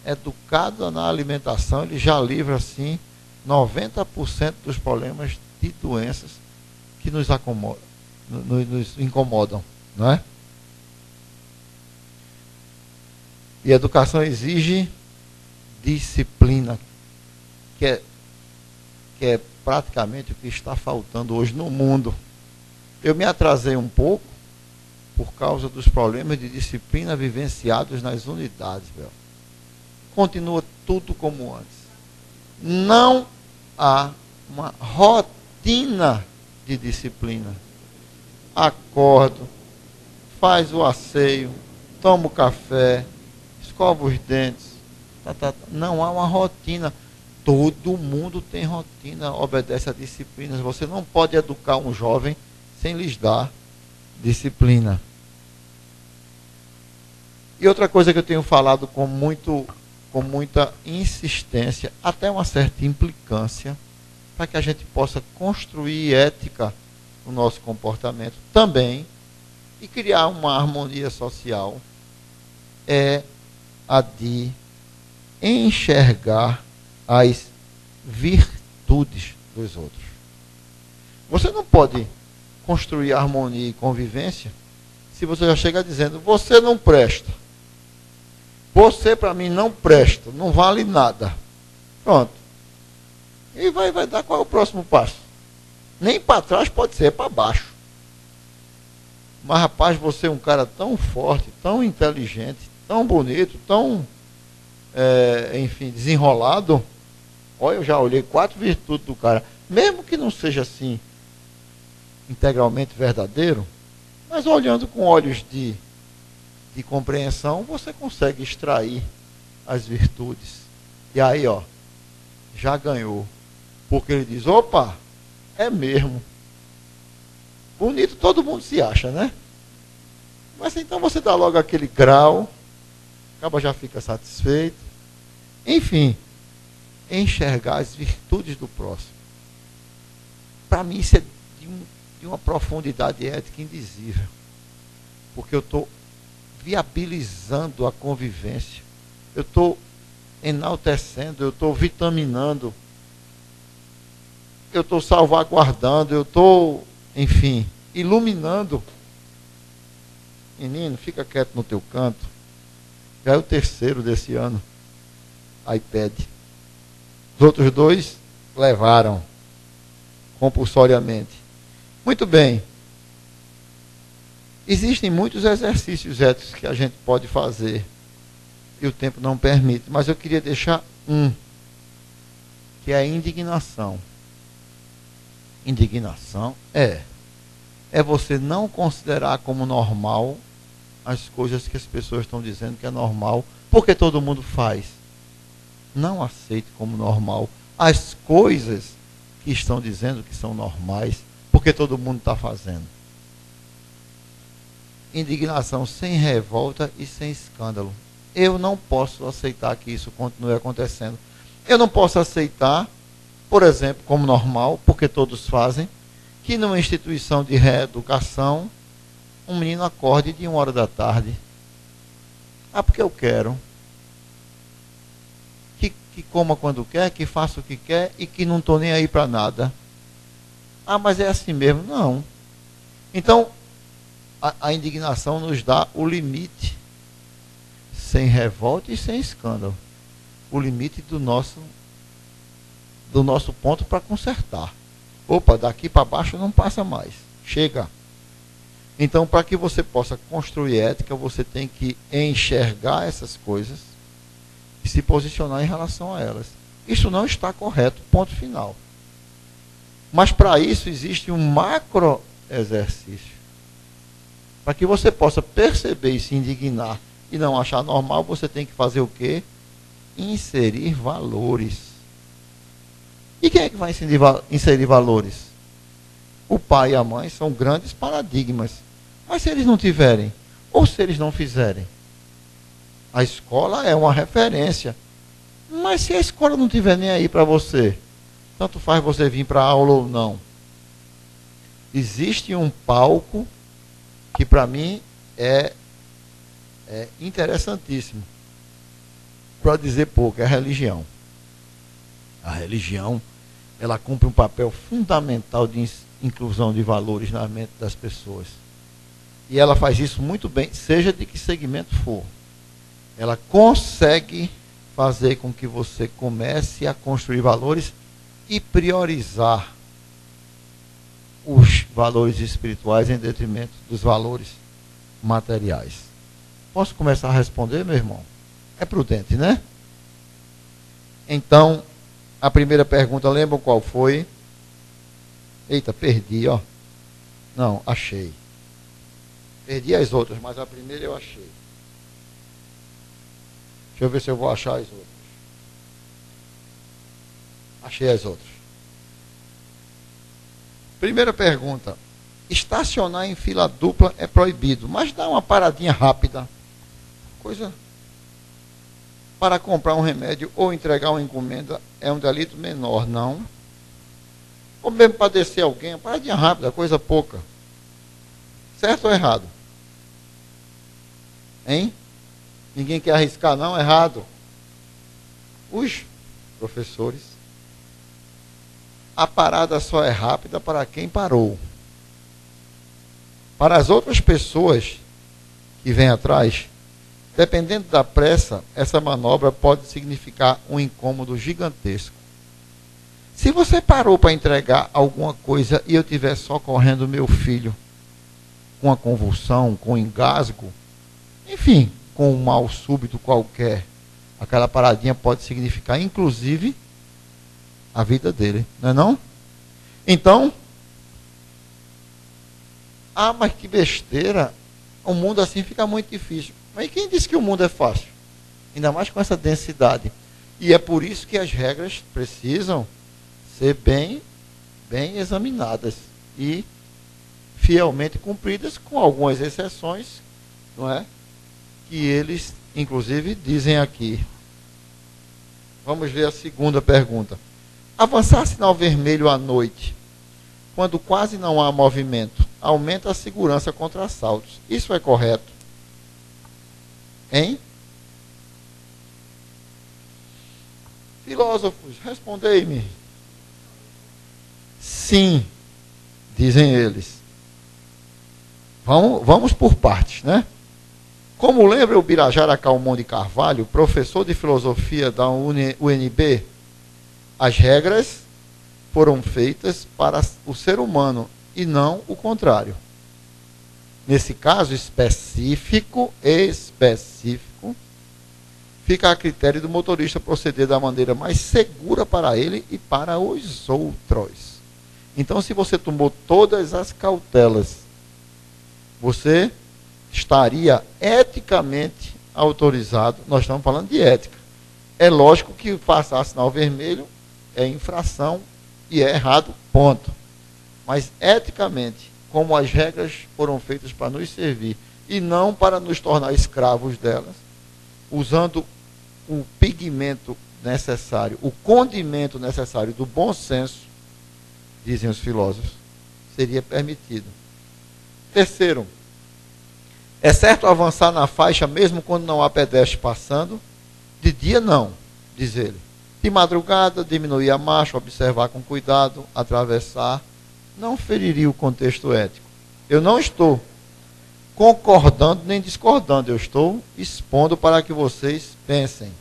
Educado na alimentação, ele já livra, assim, 90% dos problemas de doenças que nos incomodam, não é? E a educação exige disciplina, que é praticamente o que está faltando hoje no mundo. Eu me atrasei um pouco por causa dos problemas de disciplina vivenciados nas unidades, Bel. Continua tudo como antes. Não há uma rotina de disciplina. Acordo, faz o asseio, toma o café, escova os dentes. Não há uma rotina. Todo mundo tem rotina, obedece a disciplinas. Você não pode educar um jovem sem lhes dar disciplina. E outra coisa que eu tenho falado com muita insistência, até uma certa implicância, para que a gente possa construir ética no nosso comportamento também e criar uma harmonia social, é a de enxergar as virtudes dos outros. Você não pode construir harmonia e convivência se você já chega dizendo: você não presta, você para mim não presta, não vale nada. Pronto. E vai dar qual é o próximo passo? Nem para trás pode ser, é para baixo. Mas rapaz, você é um cara tão forte, tão inteligente, tão bonito, tão enfim, desenrolado. Olha, eu já olhei 4 virtudes do cara, mesmo que não seja assim integralmente verdadeiro, mas olhando com olhos de compreensão, você consegue extrair as virtudes. E aí, ó, já ganhou. Porque ele diz: opa, é mesmo. Bonito todo mundo se acha, né? Mas então você dá logo aquele grau, acaba, já fica satisfeito. Enfim, enxergar as virtudes do próximo. Para mim isso é de uma profundidade ética indizível. Porque eu estou viabilizando a convivência. Eu estou enaltecendo, eu estou vitaminando, eu estou salvaguardando, eu estou, enfim, iluminando. Menino, fica quieto no teu canto. Já é o 3º desse ano. iPad. Os outros 2 levaram compulsoriamente. Muito bem. Existem muitos exercícios éticos que a gente pode fazer e o tempo não permite, mas eu queria deixar um, que é a indignação. Indignação é você não considerar como normal as coisas que as pessoas estão dizendo que é normal, porque todo mundo faz. Não aceite como normal as coisas que estão dizendo que são normais, porque todo mundo está fazendo. Indignação sem revolta e sem escândalo. Eu não posso aceitar que isso continue acontecendo. Eu não posso aceitar, por exemplo, como normal, porque todos fazem, que numa instituição de reeducação, um menino acorde de 1h da tarde. Ah, porque eu quero. Que coma quando quer, que faça o que quer e que não estou nem aí para nada. Ah, mas é assim mesmo. Não. Então, a indignação nos dá o limite, sem revolta e sem escândalo, o limite do nosso ponto para consertar. Opa, daqui para baixo não passa mais. Chega. Então, para que você possa construir ética, você tem que enxergar essas coisas e se posicionar em relação a elas. Isso não está correto, ponto final. Mas para isso existe um macro exercício. Para que você possa perceber e se indignar e não achar normal, você tem que fazer o quê? Inserir valores. E quem é que vai inserir valores? O pai e a mãe são grandes paradigmas. Mas se eles não tiverem, ou se eles não fizerem, a escola é uma referência. Mas se a escola não tiver nem aí para você, tanto faz você vir para a aula ou não. Existe um palco que para mim é interessantíssimo. Para dizer pouco, é a religião. A religião, ela cumpre um papel fundamental de inclusão de valores na mente das pessoas. E ela faz isso muito bem, seja de que segmento for. Ela consegue fazer com que você comece a construir valores e priorizar os valores espirituais em detrimento dos valores materiais. Posso começar a responder, meu irmão? É prudente, né? Então, a primeira pergunta, lembram qual foi? Eita, perdi, ó. Não, achei. Perdi as outras, mas a primeira eu achei. Deixa eu ver se eu vou achar as outras. Achei as outras. Primeira pergunta. Estacionar em fila dupla é proibido, mas dá uma paradinha rápida. Coisa. Para comprar um remédio ou entregar uma encomenda é um delito menor, não. Ou mesmo para descer alguém, uma paradinha rápida, coisa pouca. Certo ou errado? Hein? Ninguém quer arriscar, não? Errado. Os professores. A parada só é rápida para quem parou. Para as outras pessoas que vêm atrás, dependendo da pressa, essa manobra pode significar um incômodo gigantesco. Se você parou para entregar alguma coisa e eu estiver socorrendo meu filho com uma convulsão, com engasgo, enfim, com um mal súbito qualquer, aquela paradinha pode significar, inclusive, a vida dele, não é não? Então, mas que besteira, o mundo assim fica muito difícil. Mas quem disse que o mundo é fácil? Ainda mais com essa densidade. E é por isso que as regras precisam ser bem examinadas e fielmente cumpridas, com algumas exceções, não é? Que eles, inclusive, dizem aqui. Vamos ver a segunda pergunta. Avançar sinal vermelho à noite, quando quase não há movimento, aumenta a segurança contra assaltos. Isso é correto? Hein? Filósofos, respondei-me. Sim, dizem eles. Vamos por partes, né? Como lembra o Birajara Calmon de Carvalho, professor de filosofia da UNB, as regras foram feitas para o ser humano e não o contrário. Nesse caso específico, fica a critério do motorista proceder da maneira mais segura para ele e para os outros. Então, se você tomou todas as cautelas, você estaria eticamente autorizado. Nós estamos falando de ética. É lógico que passar sinal vermelho é infração e é errado, ponto. Mas eticamente, como as regras foram feitas para nos servir e não para nos tornar escravos delas, usando o pigmento necessário, o condimento necessário do bom senso, dizem os filósofos, seria permitido. Terceiro, é certo avançar na faixa mesmo quando não há pedestre passando? De dia não, diz ele. De madrugada, diminuir a marcha, observar com cuidado, atravessar, não feriria o contexto ético. Eu não estou concordando nem discordando, eu estou expondo para que vocês pensem.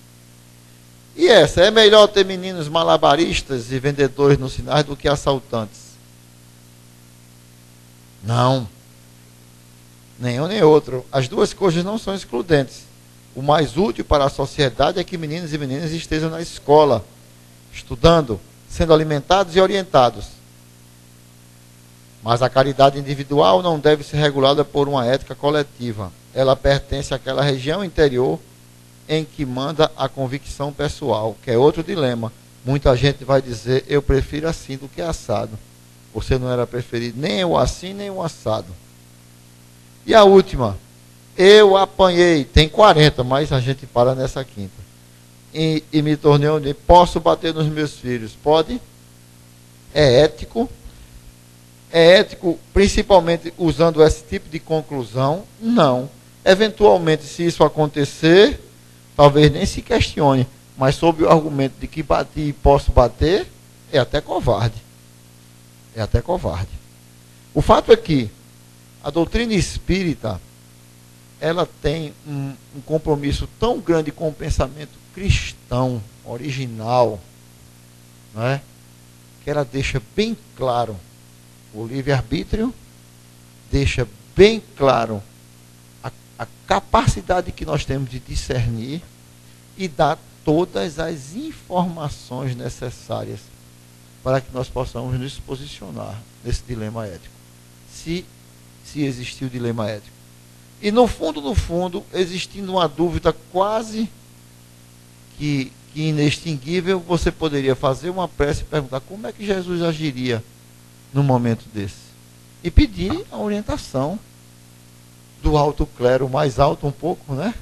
E essa, é melhor ter meninos malabaristas e vendedores nos sinais do que assaltantes? Não. Nenhum nem outro. As duas coisas não são excludentes. O mais útil para a sociedade é que meninos e meninas estejam na escola, estudando, sendo alimentados e orientados. Mas a caridade individual não deve ser regulada por uma ética coletiva. Ela pertence àquela região interior em que manda a convicção pessoal, que é outro dilema. Muita gente vai dizer, eu prefiro assim do que assado. Você não era preferido nem o assim, nem o assado. E a última, eu apanhei, tem 40, mas a gente para nessa quinta. E me tornei onde posso bater nos meus filhos. Pode? É ético? É ético, principalmente usando esse tipo de conclusão? Não. Eventualmente, se isso acontecer, talvez nem se questione, mas sob o argumento de que bati e posso bater, é até covarde. É até covarde. O fato é que a doutrina espírita, ela tem um compromisso tão grande com o pensamento cristão, original, não é? Que ela deixa bem claro o livre-arbítrio, deixa bem claro a capacidade que nós temos de discernir e dá todas as informações necessárias para que nós possamos nos posicionar nesse dilema ético. Se existir o dilema ético. E no fundo, existindo uma dúvida quase que inextinguível, você poderia fazer uma prece e perguntar como é que Jesus agiria num momento desse. E pedir a orientação do alto clero, mais alto um pouco, né?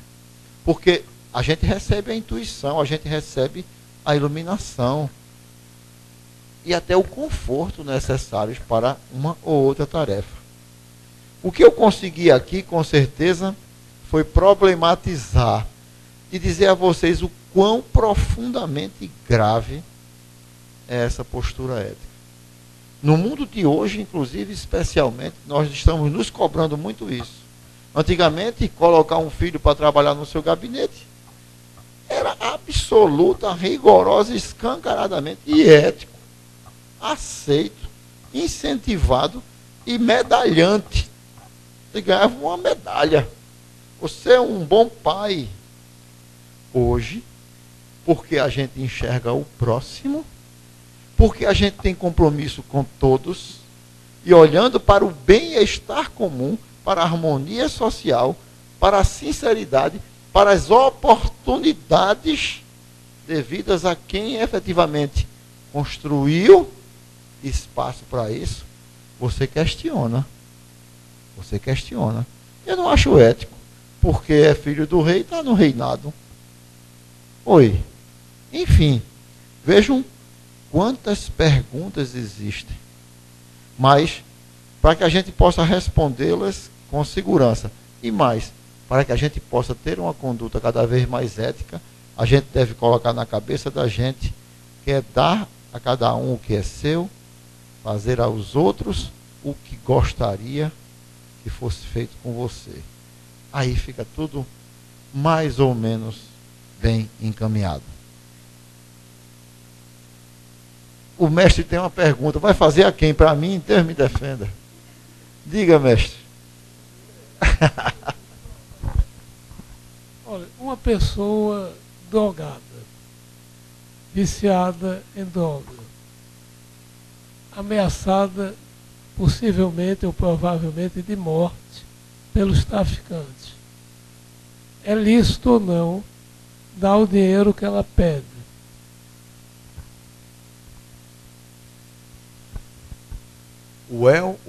Porque a gente recebe a intuição, a gente recebe a iluminação e até o conforto necessários para uma ou outra tarefa. O que eu consegui aqui, com certeza, foi problematizar e dizer a vocês o quão profundamente grave é essa postura ética. No mundo de hoje, inclusive, especialmente, nós estamos nos cobrando muito isso. Antigamente, colocar um filho para trabalhar no seu gabinete era absoluta, rigorosa, escancaradamente e ético, aceito, incentivado e medalhante. Você ganhava uma medalha. Você é um bom pai. Hoje, porque a gente enxerga o próximo, porque a gente tem compromisso com todos, e olhando para o bem-estar comum, para a harmonia social, para a sinceridade, para as oportunidades devidas a quem efetivamente construiu espaço para isso, você questiona. Você questiona. Eu não acho ético, porque é filho do rei e está no reinado. Oi. Enfim, vejam quantas perguntas existem. Mas, para que a gente possa respondê-las com segurança. E mais, para que a gente possa ter uma conduta cada vez mais ética, a gente deve colocar na cabeça da gente que é dar a cada um o que é seu, fazer aos outros o que gostaria que fosse feito com você. Aí fica tudo mais ou menos bem encaminhado. O mestre tem uma pergunta. Vai fazer a quem? Para mim? Deus me defenda. Diga, mestre. Olha, uma pessoa drogada, viciada em droga, ameaçada possivelmente ou provavelmente de morte pelos traficantes. É lícito ou não dar o dinheiro que ela pede? Well.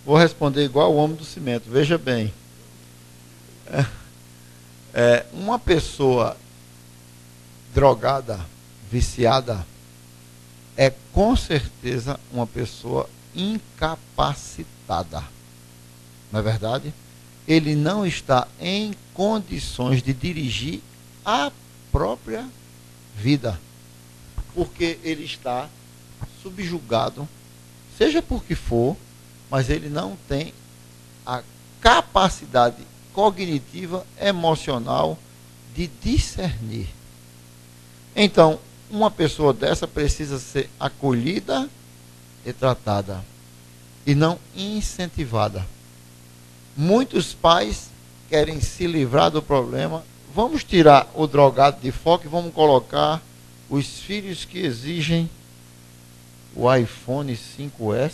Vou responder igual o homem do cimento. Veja bem. Uma pessoa drogada, viciada, é com certeza uma pessoa incapacitada. Não é verdade? Ele não está em condições de dirigir a própria vida. Porque ele está subjugado, seja por que for, mas ele não tem a capacidade cognitiva, emocional, de discernir. Então, uma pessoa dessa precisa ser acolhida e tratada, e não incentivada. Muitos pais querem se livrar do problema. Vamos tirar o drogado de foco e vamos colocar os filhos que exigem o iPhone 5S.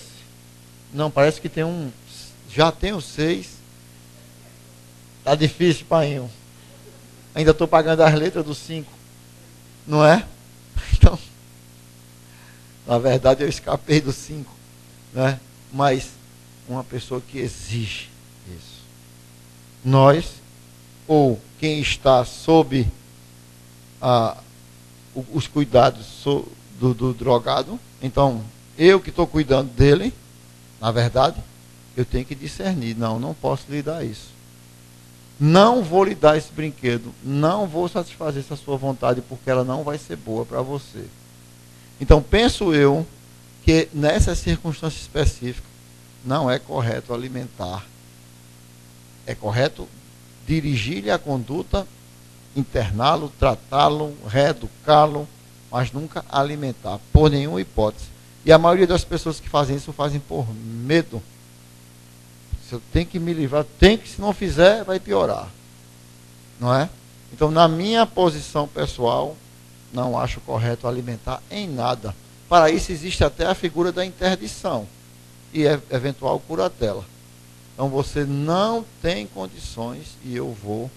Não, parece que tem um. Já tem o 6. Tá difícil, painho. Ainda estou pagando as letras do 5. Não é? Então, na verdade eu escapei do 5. Né? Mas uma pessoa que exige isso. Nós, ou quem está sob os cuidados do drogado, então eu que estou cuidando dele, na verdade, eu tenho que discernir. Não posso lhe dar isso. Não vou lhe dar esse brinquedo. Não vou satisfazer essa sua vontade, porque ela não vai ser boa para você. Então, penso eu que nessa circunstância específica, não é correto alimentar. É correto dirigir-lhe a conduta, interná-lo, tratá-lo, reeducá-lo, mas nunca alimentar, por nenhuma hipótese. E a maioria das pessoas que fazem isso, fazem por medo. Se eu tenho que me livrar, se não fizer, vai piorar. Não é? Então, na minha posição pessoal, não acho correto alimentar em nada. Para isso existe até a figura da interdição e eventual curatela. Então você não tem condições e eu vou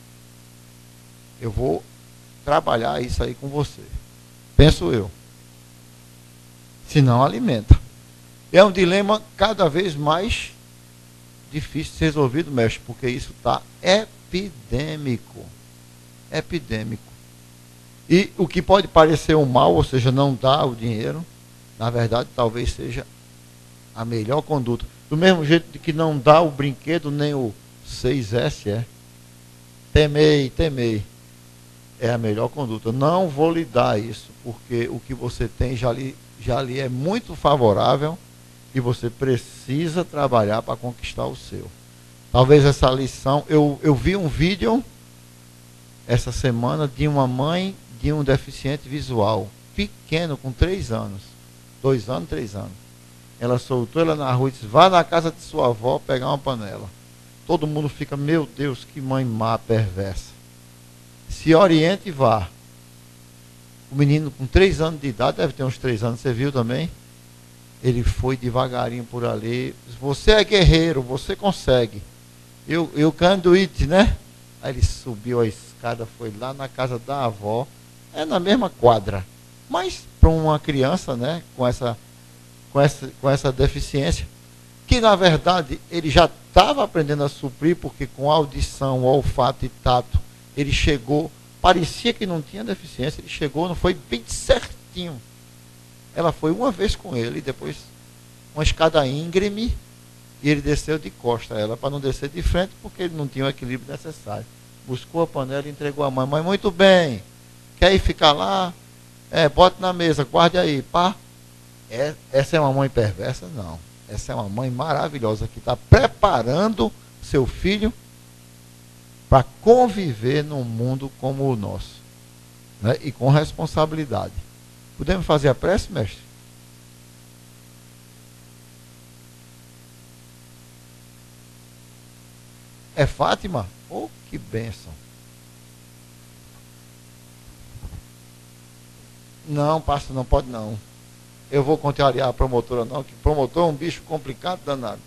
trabalhar isso aí com você. Penso eu. Se não alimenta. É um dilema cada vez mais difícil de ser resolvido, mestre, porque isso está epidêmico. Epidêmico. E o que pode parecer um mal, ou seja, não dar o dinheiro, na verdade talvez seja a melhor conduta. Do mesmo jeito de que não dá o brinquedo, nem o 6S, temei. É a melhor conduta. Não vou lhe dar isso, porque o que você tem já lhe é muito favorável e você precisa trabalhar para conquistar o seu. Talvez essa lição, eu vi um vídeo essa semana de uma mãe de um deficiente visual, pequeno, com 3 anos. 2 anos, 3 anos. Ela soltou ela na rua e disse: vá na casa de sua avó pegar uma panela. Todo mundo fica: meu Deus, que mãe má, perversa. Se oriente e vá. O menino com 3 anos de idade, deve ter uns 3 anos, você viu também? Ele foi devagarinho por ali. Você é guerreiro, você consegue. Eu can do it, né? Aí ele subiu a escada, foi lá na casa da avó. É na mesma quadra. Mas para uma criança, né, com essa deficiência, que na verdade ele já estava aprendendo a suprir, porque com audição, olfato e tato, ele chegou, parecia que não tinha deficiência, ele chegou, não foi bem certinho. Ela foi uma vez com ele, depois uma escada íngreme, e ele desceu de costa a ela, para não descer de frente, porque ele não tinha o equilíbrio necessário. Buscou a panela e entregou a mãe. Mãe, muito bem, quer ir ficar lá? Bote na mesa, guarde aí, pá. Essa é uma mãe perversa? Não. Essa é uma mãe maravilhosa que está preparando seu filho para conviver num mundo como o nosso, né? E com responsabilidade. Podemos fazer a prece, mestre? É Fátima? Oh, que bênção. Não, pastor, não pode não. Eu vou contrariar a promotora não, que promotor é um bicho complicado danado.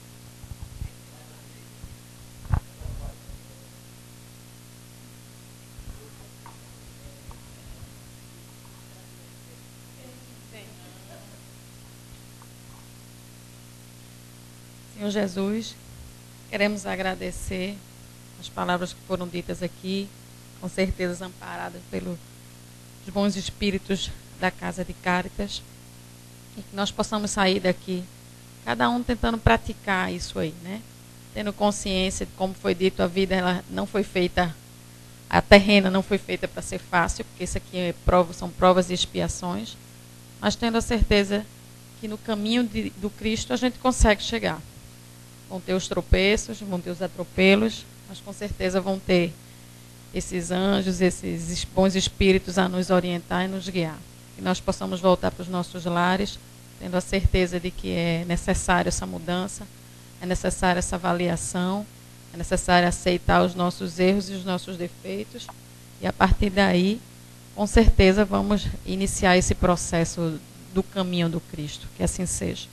Senhor Jesus, queremos agradecer as palavras que foram ditas aqui, com certeza amparadas pelos bons espíritos da Casa de Cáritas, e que nós possamos sair daqui, cada um tentando praticar isso aí, né? Tendo consciência de, como foi dito, a vida ela não foi feita, a terrena não foi feita para ser fácil, porque isso aqui são provas e expiações, mas tendo a certeza que no caminho do Cristo a gente consegue chegar. Vão ter os tropeços, vão ter os atropelos, mas com certeza vão ter esses anjos, esses bons espíritos a nos orientar e nos guiar. Que nós possamos voltar para os nossos lares, tendo a certeza de que é necessário essa mudança, é necessária essa avaliação, é necessário aceitar os nossos erros e os nossos defeitos, e a partir daí, com certeza, vamos iniciar esse processo do caminho do Cristo. Que assim seja.